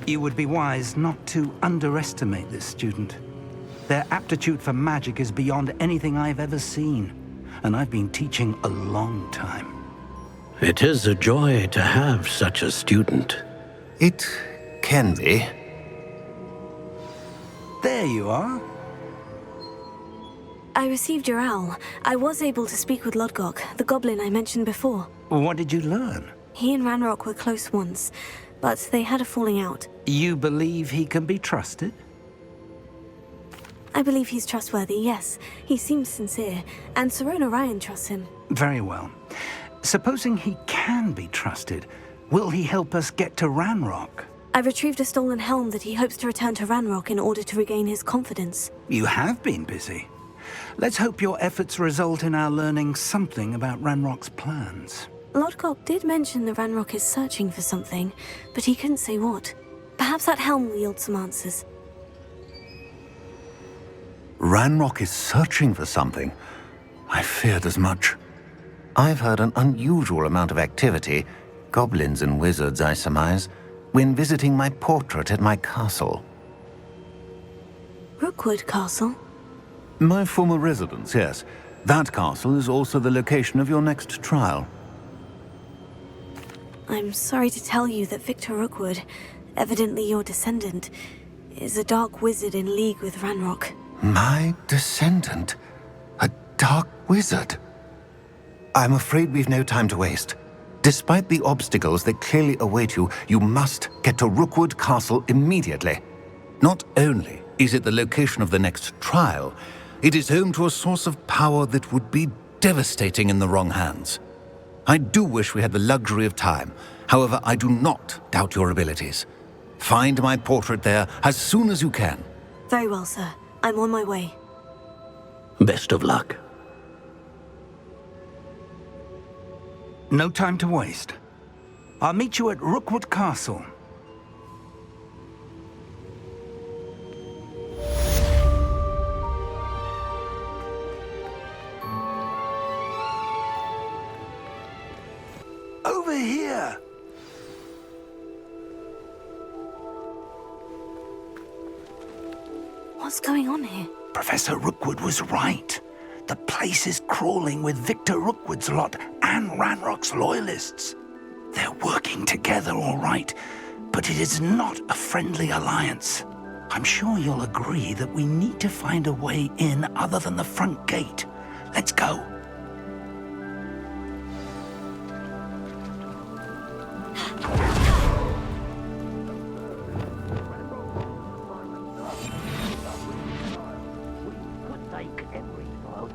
You would be wise not to underestimate this student. Their aptitude for magic is beyond anything I've ever seen, and I've been teaching a long time. It is a joy to have such a student. It can be. There you are. I received your owl. I was able to speak with Lodgok, the goblin I mentioned before. What did you learn? He and Ranrock were close once, but they had a falling out. You believe he can be trusted? I believe he's trustworthy, yes. He seems sincere, and Sirona Ryan trusts him. Very well. Supposing he can be trusted, will he help us get to Ranrock? I've retrieved a stolen helm that he hopes to return to Ranrock in order to regain his confidence. You have been busy. Let's hope your efforts result in our learning something about Ranrock's plans. Lodgok did mention that Ranrock is searching for something, but he couldn't say what. Perhaps that helm will yield some answers. Ranrock is searching for something. I feared as much. I've heard an unusual amount of activity, goblins and wizards, I surmise, when visiting my portrait at my castle. Rookwood Castle? My former residence, yes. That castle is also the location of your next trial. I'm sorry to tell you that Victor Rookwood, evidently your descendant, is a dark wizard in league with Ranrock. My descendant? A dark wizard? I'm afraid we've no time to waste. Despite the obstacles that clearly await you, you must get to Rookwood Castle immediately. Not only is it the location of the next trial, it is home to a source of power that would be devastating in the wrong hands. I do wish we had the luxury of time. However, I do not doubt your abilities. Find my portrait there as soon as you can. Very well, sir. I'm on my way. Best of luck. No time to waste. I'll meet you at Rookwood Castle. Over here! What's going on here? Professor Rookwood was right. The place is crawling with Victor Rookwood's lot and Ranrock's loyalists. They're working together, all right, but it is not a friendly alliance. I'm sure you'll agree that we need to find a way in other than the front gate. Let's go.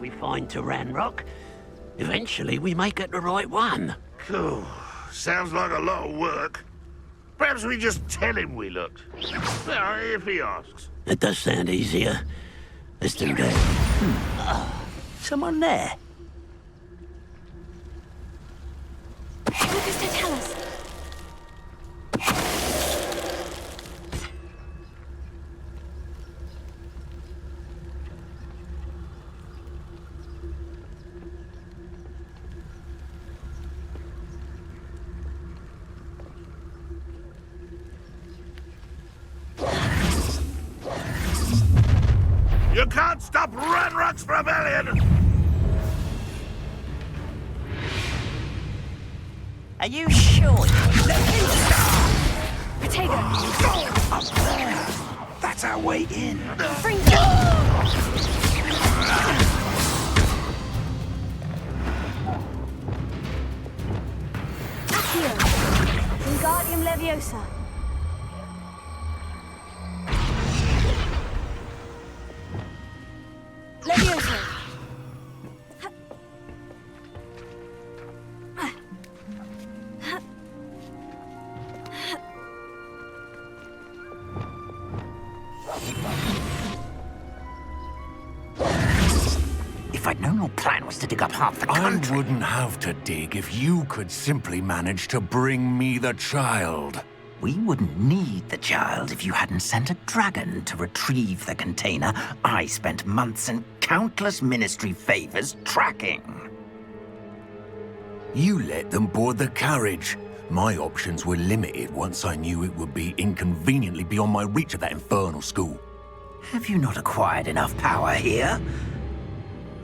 We find to Ranrock. Eventually we may get the right one. Cool. Sounds like a lot of work. Perhaps we just tell him we looked. Well, if he asks. It does sound easier. Let's do that. Someone there? What does that tell us? You can't stop Ranrock's rebellion! Are you sure? Potato! Up there! That's our way in. Bring Accio! Wingardium Leviosa! Leviosa! If I'd known your plan was to dig up half the I country... wouldn't have to dig if you could simply manage to bring me the child. We wouldn't need the child if you hadn't sent a dragon to retrieve the container I spent months and countless ministry favors tracking. You let them board the carriage. My options were limited once I knew it would be inconveniently beyond my reach at that infernal school. Have you not acquired enough power here?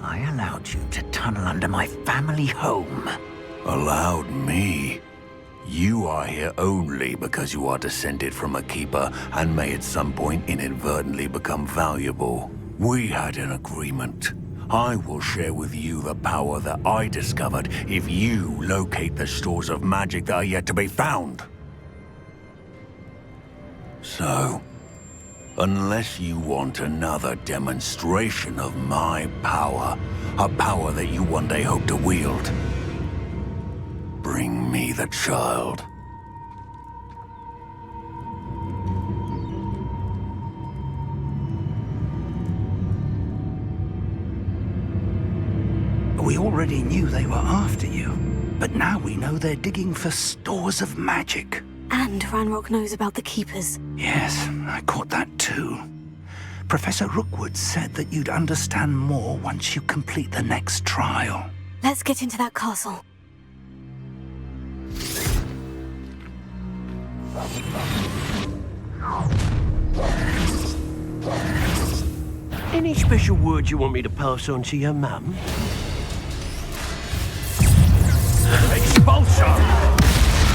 I allowed you to tunnel under my family home. Allowed me? You are here only because you are descended from a keeper and may at some point inadvertently become valuable. We had an agreement. I will share with you the power that I discovered if you locate the stores of magic that are yet to be found. So, unless you want another demonstration of my power, a power that you one day hope to wield, bring me the child. We already knew they were after you, but now we know they're digging for stores of magic. And Ranrock knows about the Keepers. Yes, I caught that too. Professor Rookwood said that you'd understand more once you complete the next trial. Let's get into that castle. Any special words you want me to pass on to your mum? Expulsion!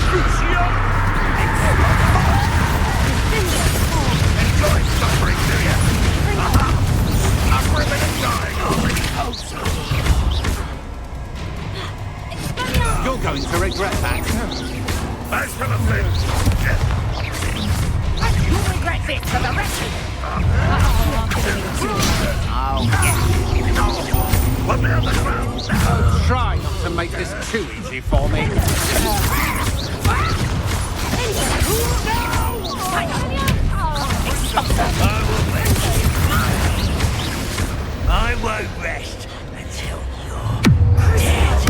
Crucio! Enjoy suffering, do you? Suffer a bit of dying. You're going to regret that. As for the flint, And you'll regret this for the rest of it. put me on the ground. Try not to make this too easy for me. I won't rest until you're dead.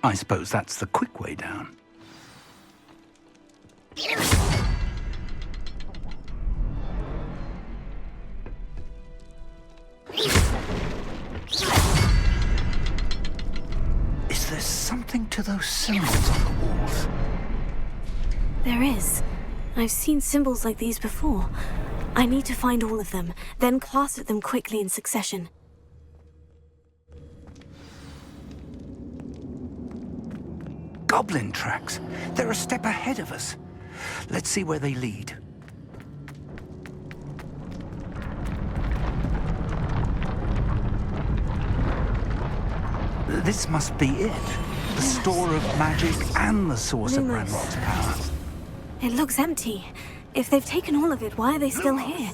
I suppose that's the quick way down. Is there something to those symbols on the walls? There is. I've seen symbols like these before. I need to find all of them, then cast at them quickly in succession. Goblin tracks. They're a step ahead of us. Let's see where they lead. This must be it. The store of magic and the source of Lumos. Ranrock's power. It looks empty. If they've taken all of it, why are they still here?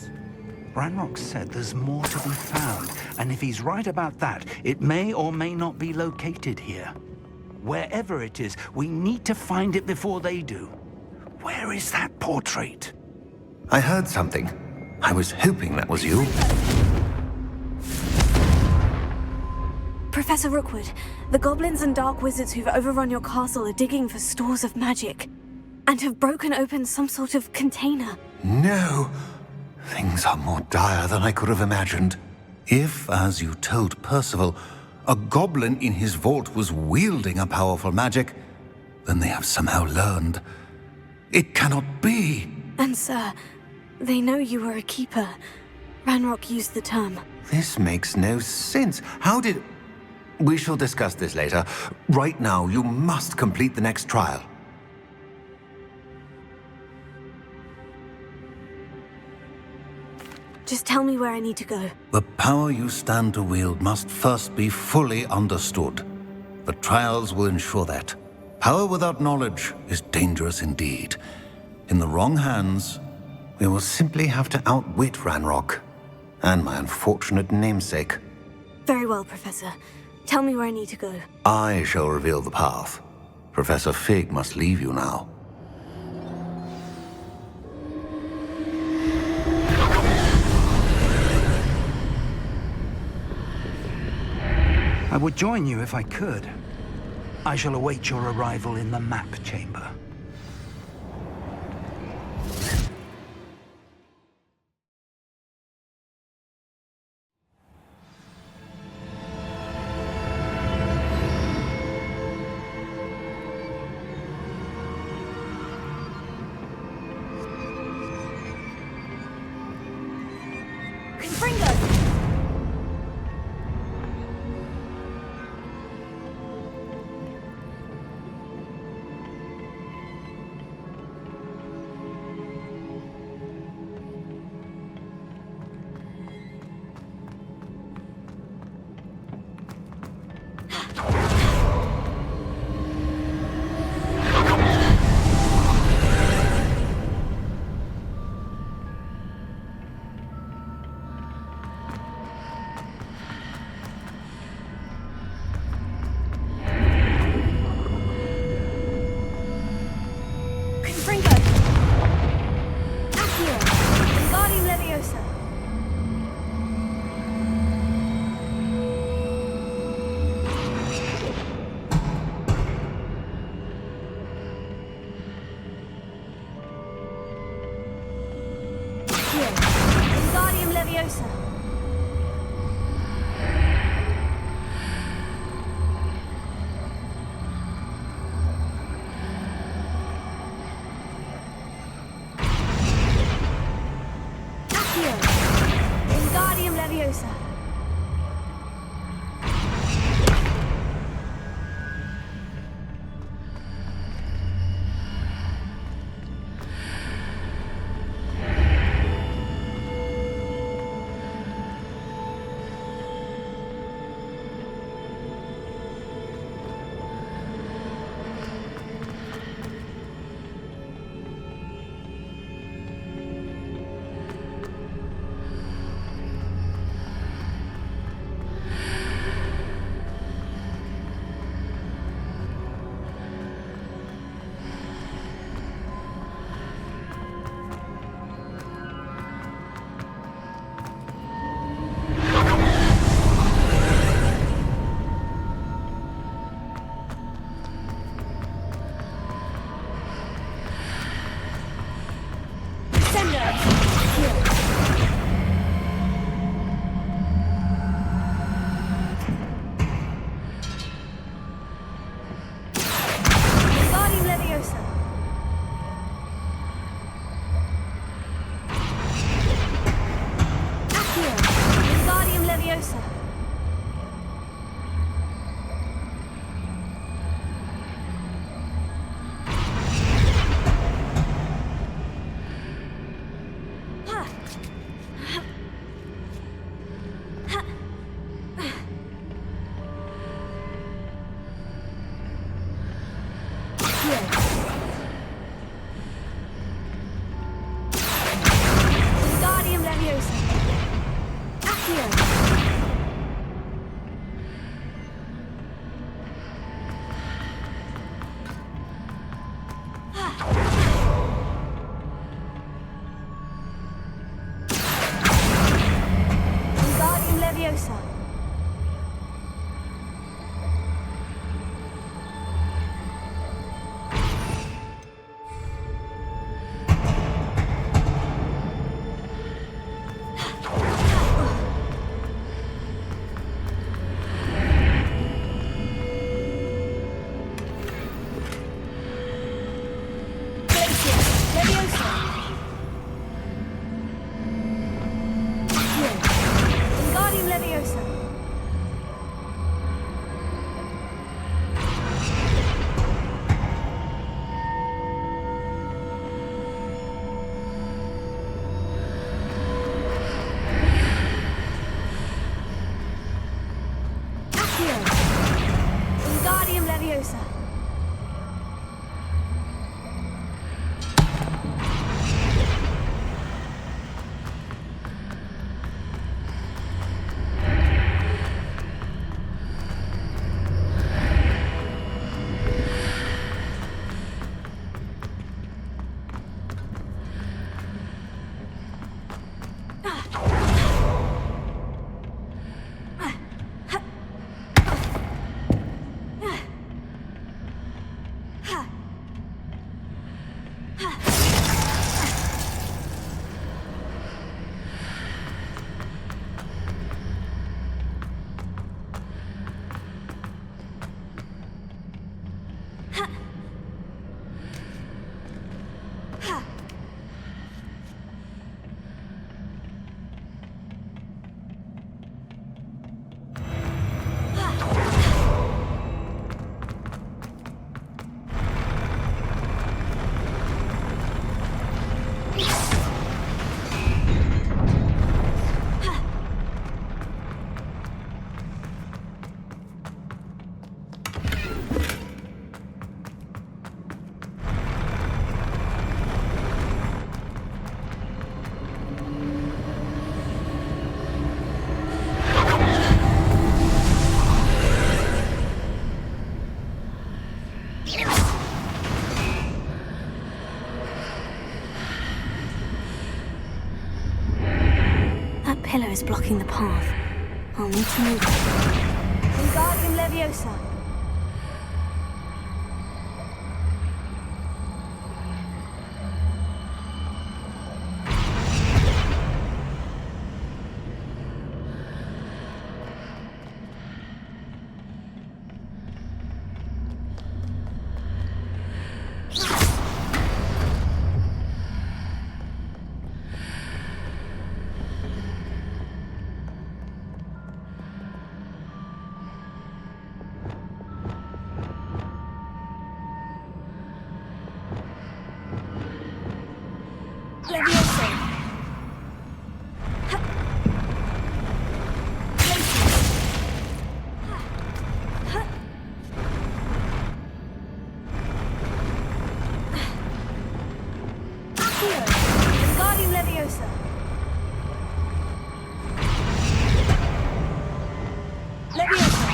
Ranrock said there's more to be found, and if he's right about that, it may or may not be located here. Wherever it is, we need to find it before they do. Where is that portrait? I heard something. I was hoping that was you. Professor Rookwood, the goblins and dark wizards who've overrun your castle are digging for stores of magic, and have broken open some sort of container. No. Things are more dire than I could have imagined. If, as you told Percival, a goblin in his vault was wielding a powerful magic, Then they have somehow learned. It cannot be! And sir, they know you were a keeper. Ranrock used the term. This makes no sense. How did... We shall discuss this later. Right now, you must complete the next trial. Just tell me where I need to go. The power you stand to wield must first be fully understood. The trials will ensure that. Power without knowledge is dangerous indeed. In the wrong hands, we will simply have to outwit Ranrock and my unfortunate namesake. Very well, Professor. Tell me where I need to go. I shall reveal the path. Professor Fig must leave you now. I would join you if I could. I shall await your arrival in the map chamber. That pillar is blocking the path. I'll need to move it. Wingardium Leviosa. Leviosa. Wingardium Leviosa. Leviosa.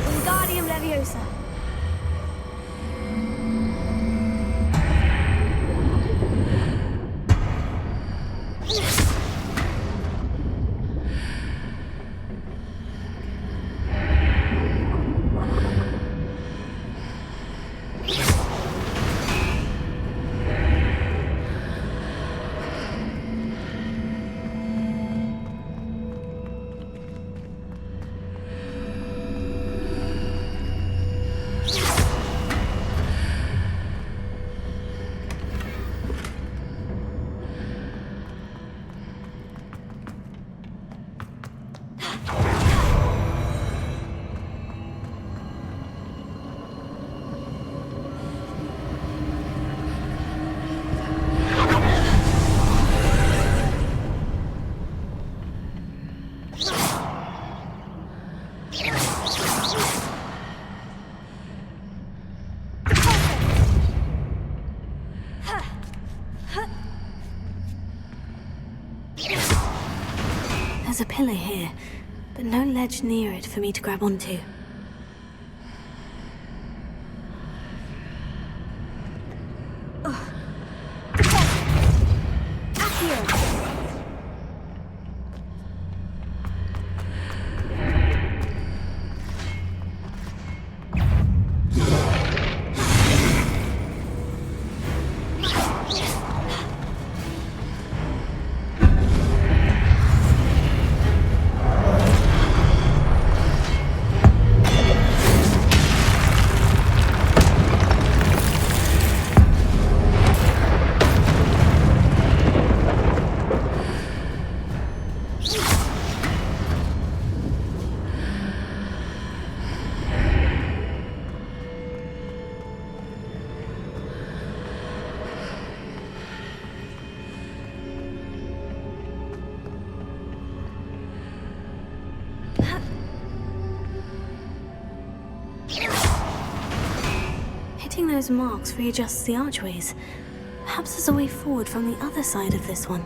Wingardium Leviosa. pillar here, but no ledge near it for me to grab onto. Hitting those marks readjusts the archways. Perhaps there's a way forward from the other side of this one.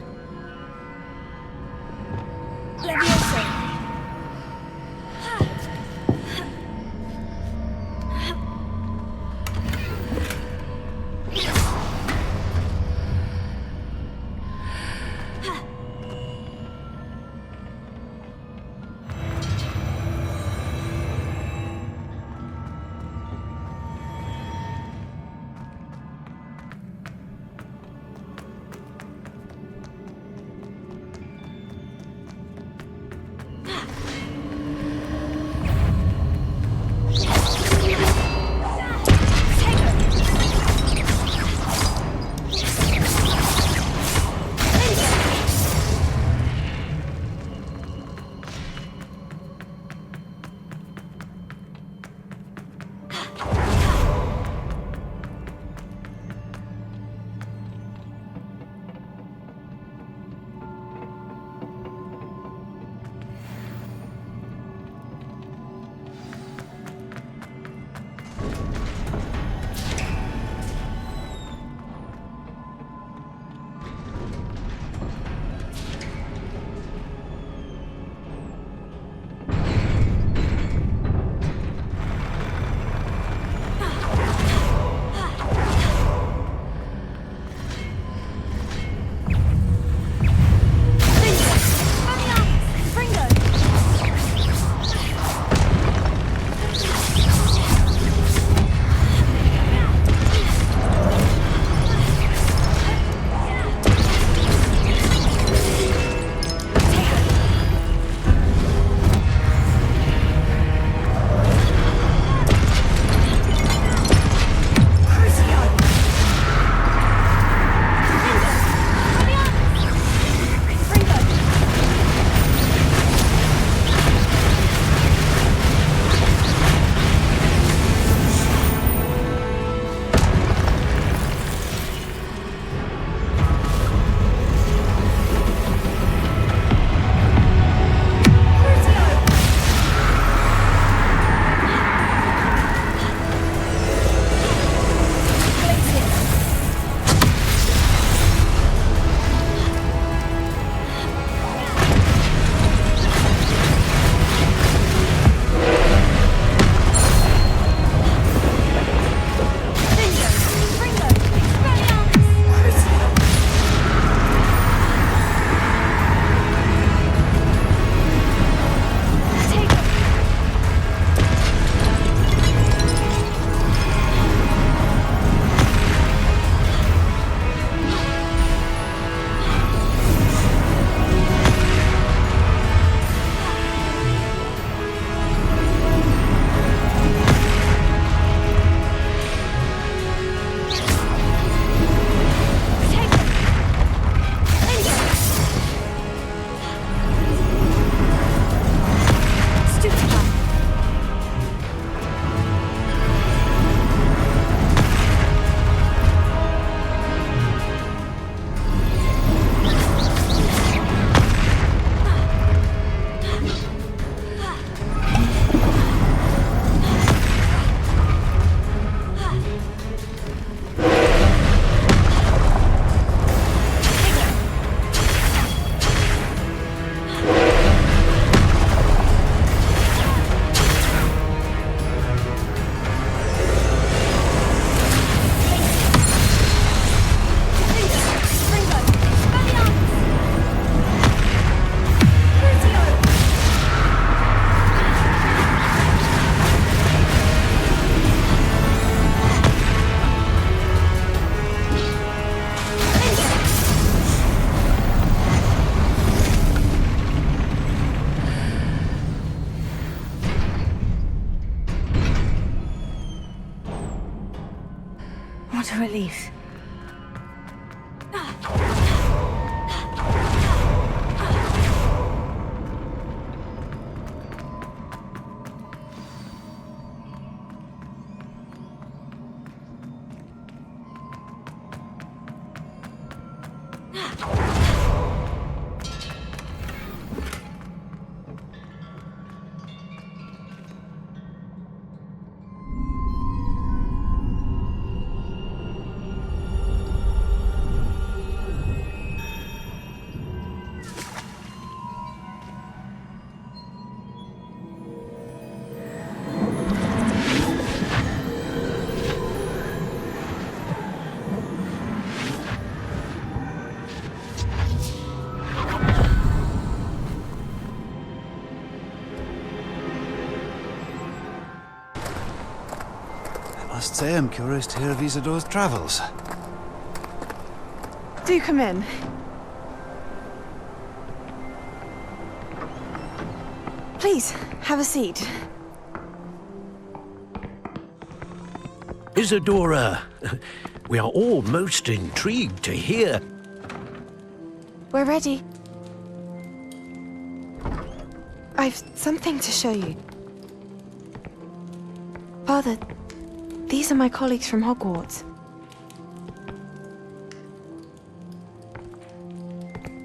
What a relief. I must say I'm curious to hear of Isadore's travels. Do come in. Please, have a seat. Isadora, we are all most intrigued to hear. We're ready. I've something to show you. Father, these are my colleagues from Hogwarts.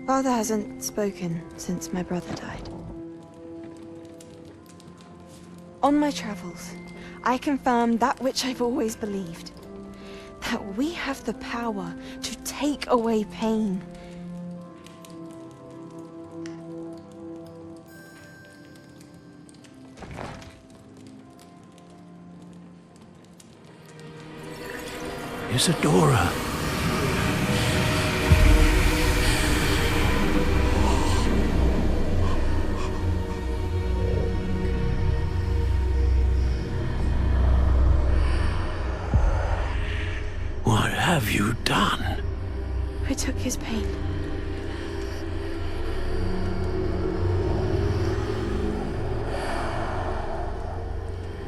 Father hasn't spoken since my brother died. On my travels, I confirmed that which I've always believed. That we have the power to take away pain. Isadora. What have you done? I took his pain.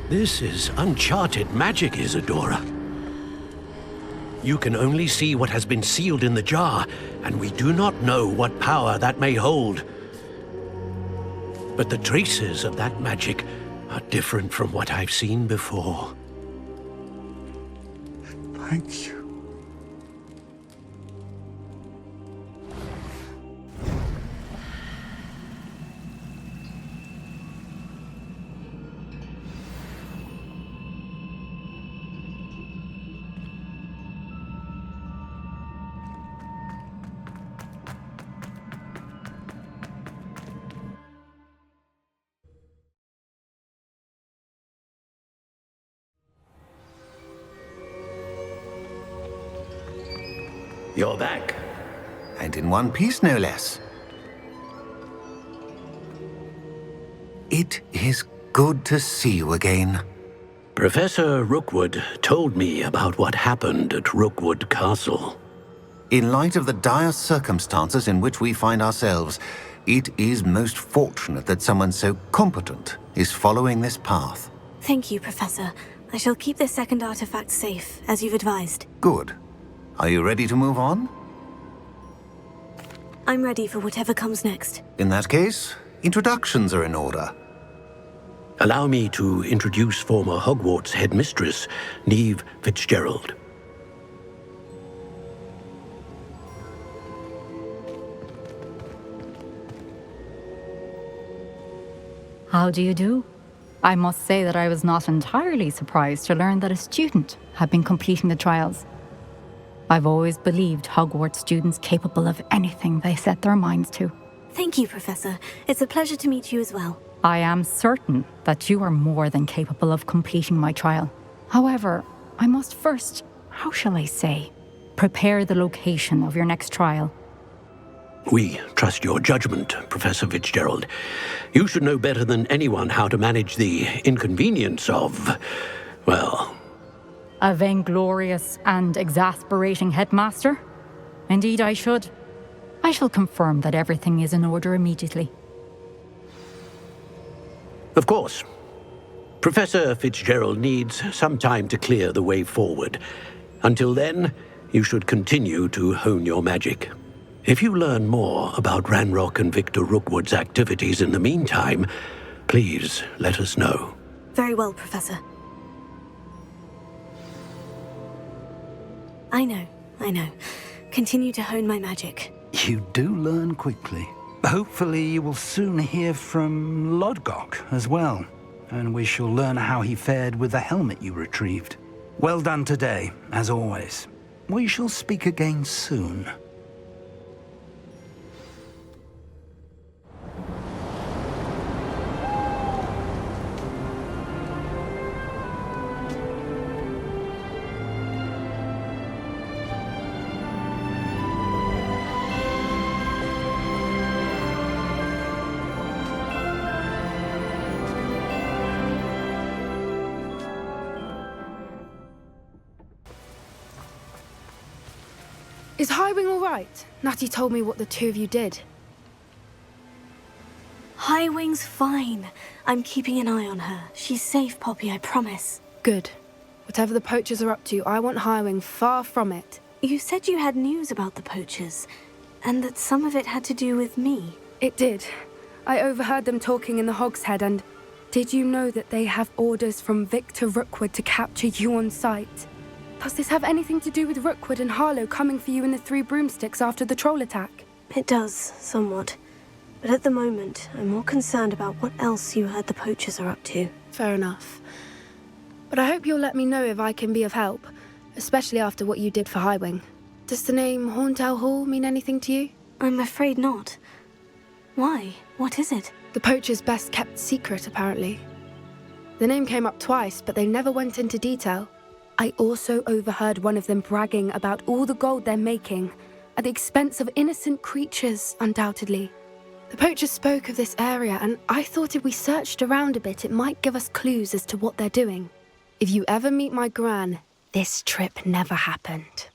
This is uncharted magic, Isadora. You can only see what has been sealed in the jar, and we do not know what power that may hold. But the traces of that magic are different from what I've seen before. Thank you. You're back. And in one piece, no less. It is good to see you again. Professor Rookwood told me about what happened at Rookwood Castle. In light of the dire circumstances in which we find ourselves, it is most fortunate that someone so competent is following this path. Thank you, Professor. I shall keep the second artifact safe, as you've advised. Good. Are you ready to move on? I'm ready for whatever comes next. In that case, introductions are in order. Allow me to introduce former Hogwarts headmistress, Neve Fitzgerald. How do you do? I must say that I was not entirely surprised to learn that a student had been completing the trials. I've always believed Hogwarts students capable of anything they set their minds to. Thank you, Professor. It's a pleasure to meet you as well. I am certain that you are more than capable of completing my trial. However, I must first, how shall I say, prepare the location of your next trial. We trust your judgment, Professor Fitzgerald. You should know better than anyone how to manage the inconvenience of, well... A vainglorious and exasperating headmaster? Indeed I should. I shall confirm that everything is in order immediately. Of course. Professor Fitzgerald needs some time to clear the way forward. Until then, you should continue to hone your magic. If you learn more about Ranrock and Victor Rookwood's activities in the meantime, please let us know. Very well, Professor. I know. Continue to hone my magic. You do learn quickly. Hopefully you will soon hear from Lodgok as well, and we shall learn how he fared with the helmet you retrieved. Well done today, as always. We shall speak again soon. Is Highwing all right? Natty told me what the two of you did. Highwing's fine. I'm keeping an eye on her. She's safe, Poppy, I promise. Good. Whatever the poachers are up to, I want Highwing far from it. You said you had news about the poachers, and that some of it had to do with me. It did. I overheard them talking in the Hogshead, and did you know that they have orders from Victor Rookwood to capture you on sight? Does this have anything to do with Rookwood and Harlow coming for you in the Three Broomsticks after the troll attack? It does, somewhat. But at the moment, I'm more concerned about what else you heard the poachers are up to. Fair enough. But I hope you'll let me know if I can be of help, especially after what you did for Highwing. Does the name Horntail Hall mean anything to you? I'm afraid not. Why? What is it? The poachers' best kept secret, apparently. The name came up twice, but they never went into detail. I also overheard one of them bragging about all the gold they're making, at the expense of innocent creatures, undoubtedly. The poachers spoke of this area, and I thought if we searched around a bit, it might give us clues as to what they're doing. If you ever meet my gran, this trip never happened.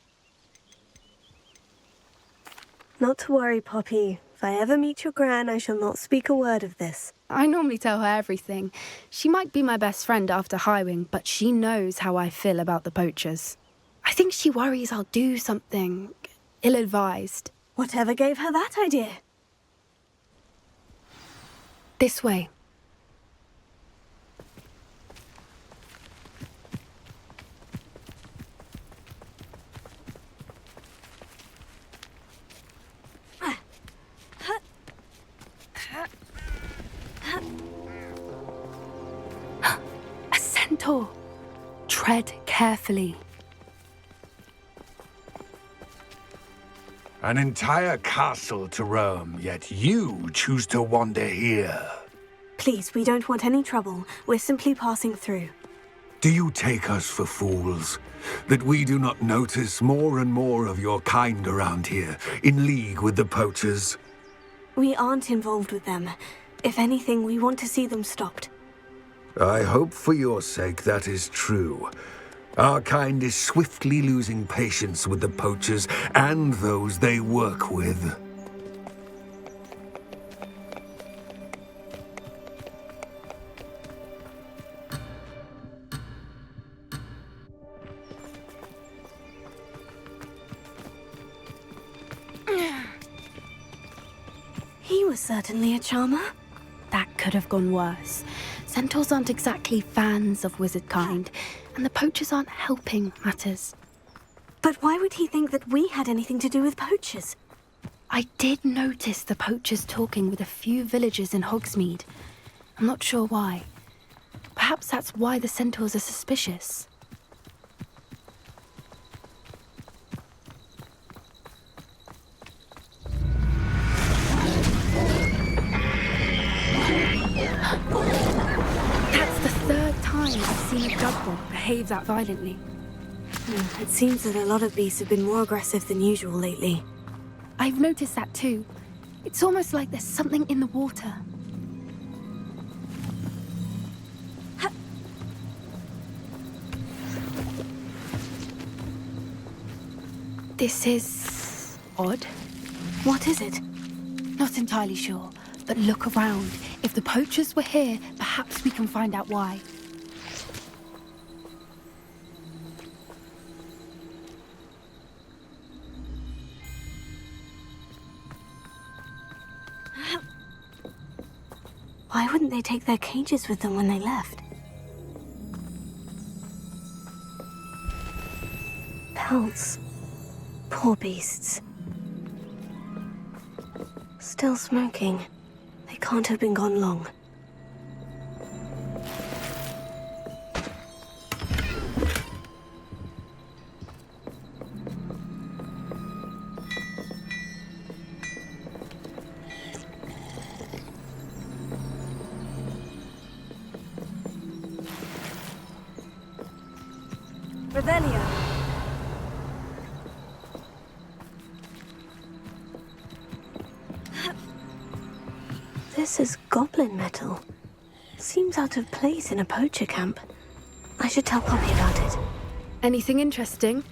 Not to worry, Poppy. If I ever meet your gran, I shall not speak a word of this. I normally tell her everything. She might be my best friend after Highwing, but she knows how I feel about the poachers. I think she worries I'll do something ill-advised. Whatever gave her that idea? This way. A centaur. Tread carefully. An entire castle to roam, yet you choose to wander here. Please, we don't want any trouble. We're simply passing through. Do you take us for fools? That we do not notice more and more of your kind around here, in league with the poachers? We aren't involved with them. If anything, we want to see them stopped. I hope for your sake that is true. Our kind is swiftly losing patience with the poachers and those they work with. He was certainly a charmer. That could have gone worse. Centaurs aren't exactly fans of wizard kind, and the poachers aren't helping matters. But why would he think that we had anything to do with poachers? I did notice the poachers talking with a few villagers in Hogsmeade. I'm not sure why. Perhaps that's why the centaurs are suspicious. That's the third time I've seen a jugwort behave that violently. It seems that a lot of beasts have been more aggressive than usual lately. I've noticed that too. It's almost like there's something in the water. This is odd. What is it? Not entirely sure, but look around. If the poachers were here, perhaps we can find out why. Why wouldn't they take their cages with them when they left? Pelts. Poor beasts. Still smoking. They can't have been gone long. Revelio. This is goblin metal. Seems out of place in a poacher camp. I should tell Poppy about it. Anything interesting?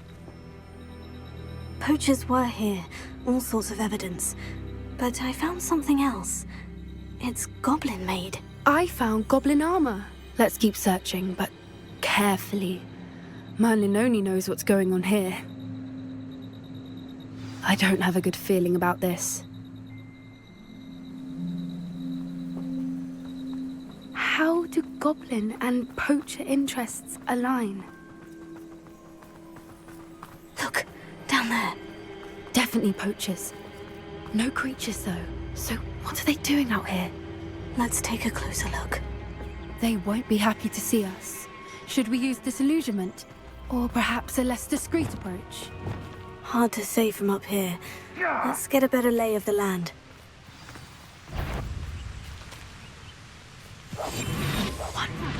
Poachers were here, all sorts of evidence. But I found something else. It's goblin-made. I found goblin armor. Let's keep searching, but carefully. Merlin only knows what's going on here. I don't have a good feeling about this. How do goblin and poacher interests align? Look, down there. Definitely poachers. No creatures, though. So what are they doing out here? Let's take a closer look. They won't be happy to see us. Should we use disillusionment? Or perhaps a less discreet approach? Hard to say from up here. Let's get a better lay of the land.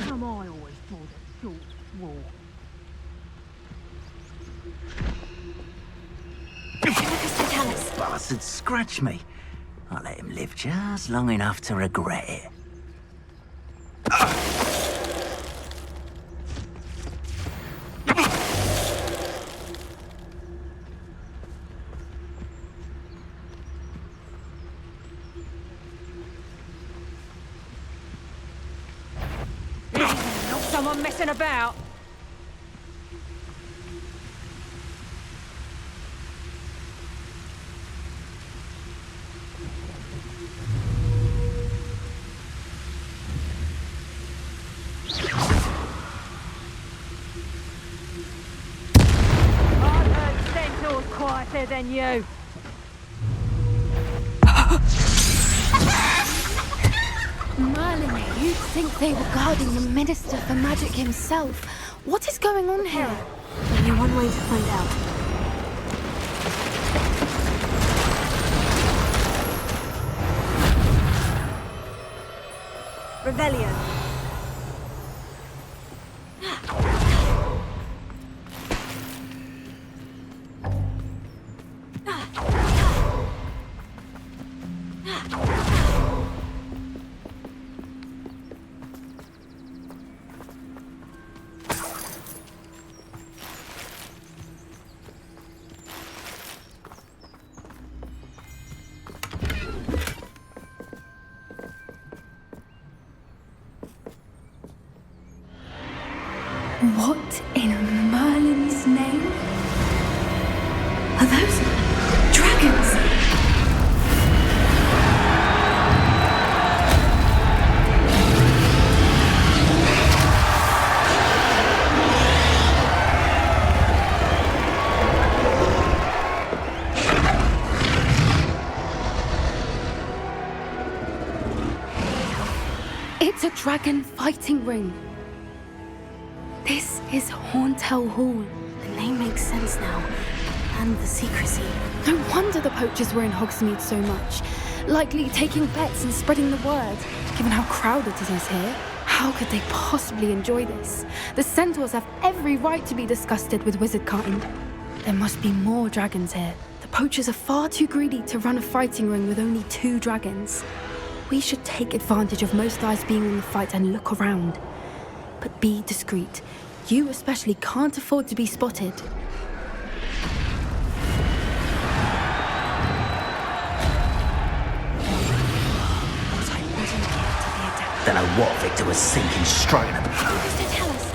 Come on, I always thought a short war. Bastard scratch me. I'll let him live just long enough to regret it. Not someone messing about. I've heard centaurs quieter than you. Merlin, you'd think they were guarding the Minister for Magic himself. What is going on here? Only one way to find out. Revelio. What in Merlin's name? Are those dragons? It's a dragon fighting ring. This is Hauntel Hall. The name makes sense now. And the secrecy. No wonder the poachers were in Hogsmeade so much. Likely taking bets and spreading the word. Given how crowded it is here, how could they possibly enjoy this? The centaurs have every right to be disgusted with wizard kind. There must be more dragons here. The poachers are far too greedy to run a fighting ring with only 2 dragons. We should take advantage of most eyes being on the fight and look around. But be discreet. You especially can't afford to be spotted. Don't know what Victor was thinking, striking him. Who's to tell us?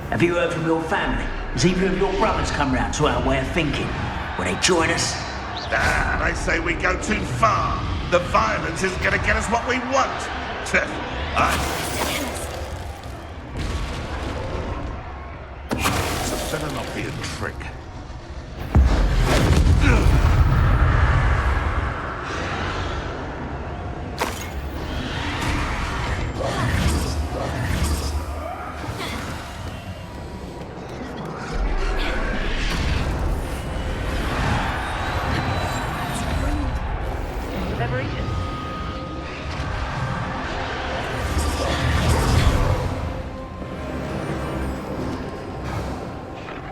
Have you heard from your family? Has either of your brothers come round to our way of thinking? Will they join us? Ah, they say we go too far. The violence isn't going to get us what we want. So better not be a trick.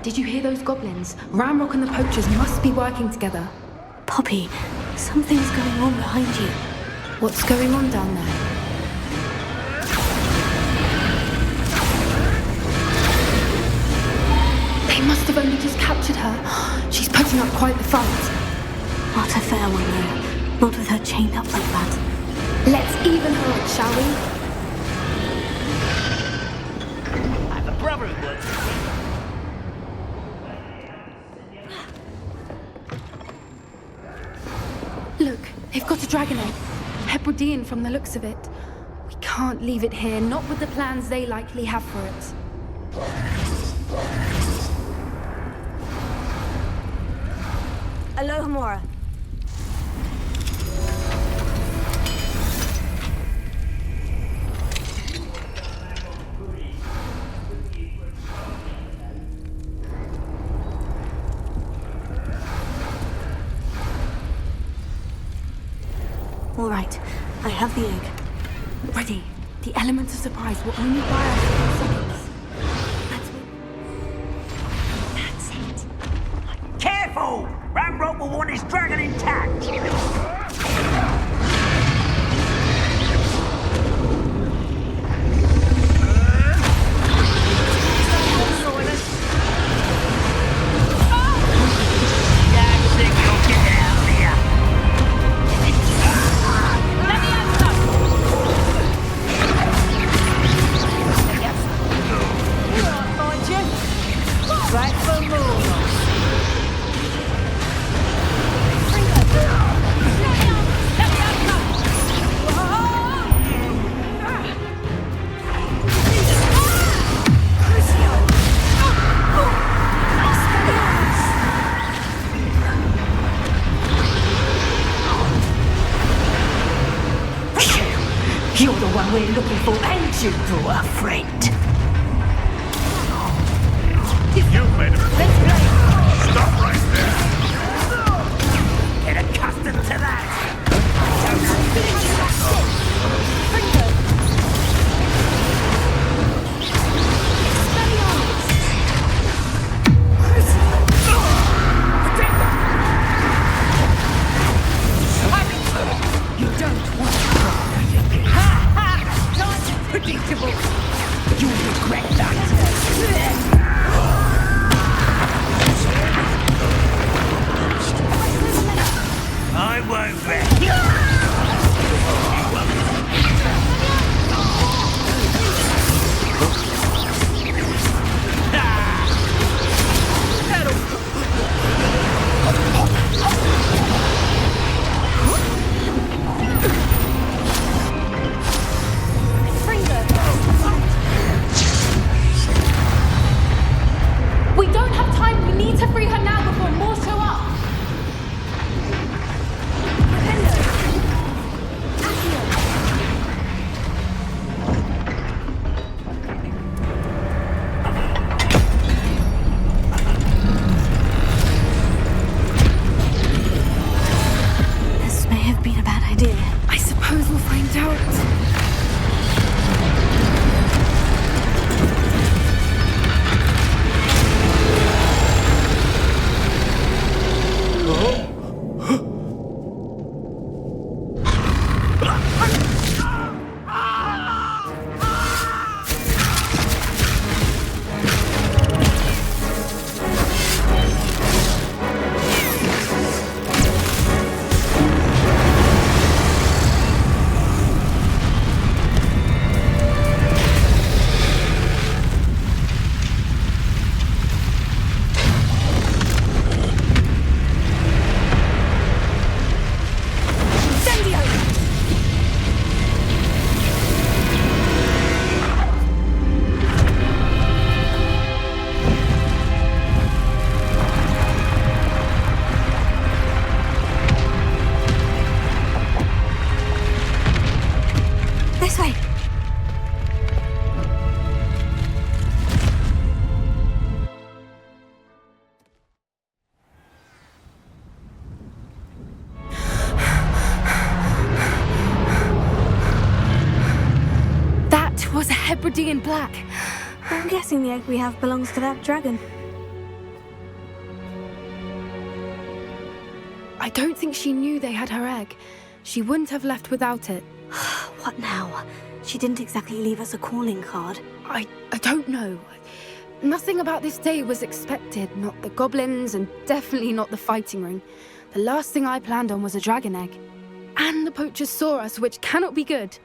Did you hear those goblins? Ramrock and the poachers must be working together. Poppy, something's going on behind you. What's going on down there? They must have only just captured her. She's putting up quite the fight. Not a fair one, though. Not with her chained up like that. Let's even her up, shall we? I have a brother who works. Look, they've got a dragon egg. Hebridean from the looks of it. We can't leave it here, not with the plans they likely have for it. Alohomora. All right, I have the egg. Ready. The element of surprise will only buy us a few seconds. That's it. Careful! Ramrock will want his dragon intact. You're the one we're looking for, and you brought a friend. You've made a mistake. Stop right there. Get accustomed to that. You don't want to. Ha ha! Not predictable. You empty in black. I'm guessing the egg we have belongs to that dragon. I don't think she knew they had her egg. She wouldn't have left without it. What now? She didn't exactly leave us a calling card. I don't know. Nothing about this day was expected. Not the goblins, and definitely not the fighting ring. The last thing I planned on was a dragon egg. And the poachers saw us, which cannot be good.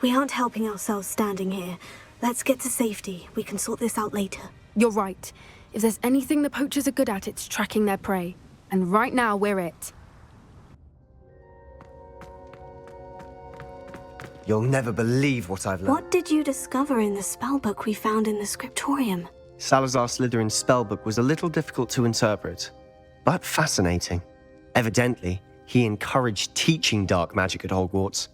We aren't helping ourselves standing here. Let's get to safety. We can sort this out later. You're right. If there's anything the poachers are good at, it's tracking their prey. And right now, we're it. You'll never believe what I've learned. What did you discover in the spellbook we found in the scriptorium? Salazar Slytherin's spellbook was a little difficult to interpret, but fascinating. Evidently, he encouraged teaching dark magic at Hogwarts.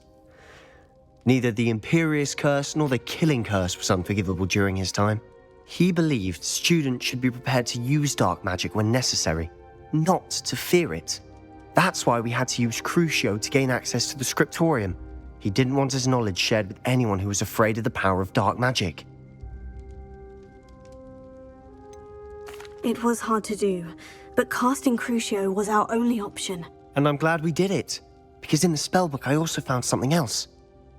Neither the Imperious Curse nor the Killing Curse was unforgivable during his time. He believed students should be prepared to use dark magic when necessary, not to fear it. That's why we had to use Crucio to gain access to the scriptorium. He didn't want his knowledge shared with anyone who was afraid of the power of dark magic. It was hard to do, but casting Crucio was our only option. And I'm glad we did it, because in the spellbook I also found something else.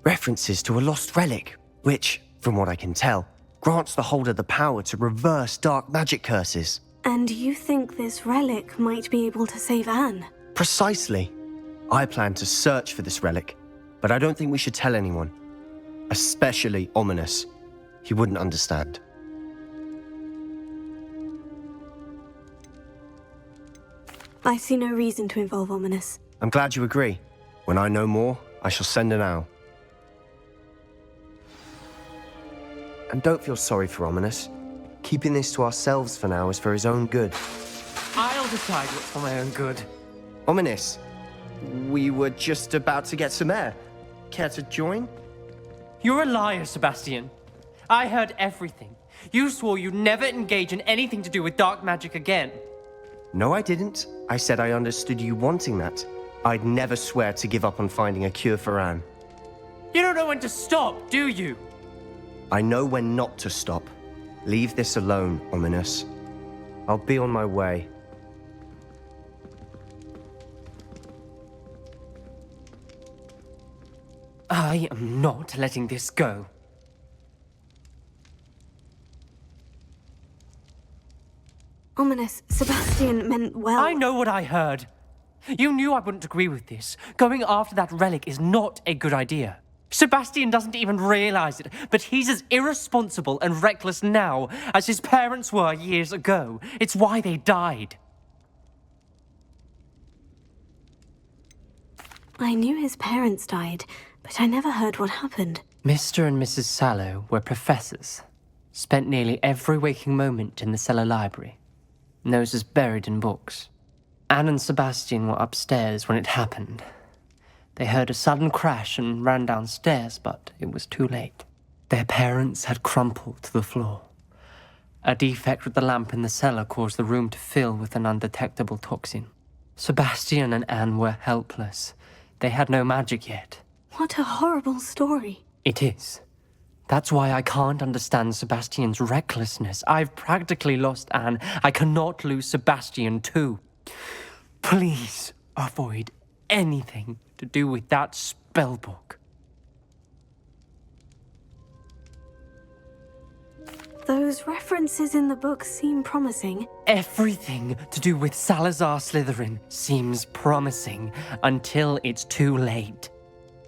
References to a lost relic, which, from what I can tell, grants the holder the power to reverse dark magic curses. And you think this relic might be able to save Anne? Precisely. I plan to search for this relic, but I don't think we should tell anyone. Especially Ominous. He wouldn't understand. I see no reason to involve Ominous. I'm glad you agree. When I know more, I shall send an owl. And don't feel sorry for Ominous. Keeping this to ourselves for now is for his own good. I'll decide what's for my own good. Ominous, we were just about to get some air. Care to join? You're a liar, Sebastian. I heard everything. You swore you'd never engage in anything to do with dark magic again. No, I didn't. I said I understood you wanting that. I'd never swear to give up on finding a cure for Anne. You don't know when to stop, do you? I know when not to stop. Leave this alone, Ominous. I'll be on my way. I am not letting this go. Ominous, Sebastian meant well. I know what I heard. You knew I wouldn't agree with this. Going after that relic is not a good idea. Sebastian doesn't even realize it, but he's as irresponsible and reckless now as his parents were years ago. It's why they died. I knew his parents died, but I never heard what happened. Mr. and Mrs. Sallow were professors. Spent nearly every waking moment in the cellar library. Noses buried in books. Anne and Sebastian were upstairs when it happened. They heard a sudden crash and ran downstairs, but it was too late. Their parents had crumpled to the floor. A defect with the lamp in the cellar caused the room to fill with an undetectable toxin. Sebastian and Anne were helpless. They had no magic yet. What a horrible story. It is. That's why I can't understand Sebastian's recklessness. I've practically lost Anne. I cannot lose Sebastian too. Please avoid anything to do with that spellbook. Those references in the book seem promising. Everything to do with Salazar Slytherin seems promising until it's too late.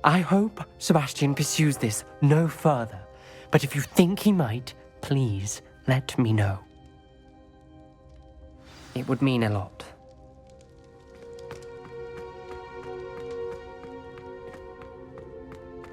I hope Sebastian pursues this no further, but if you think he might, please let me know. It would mean a lot.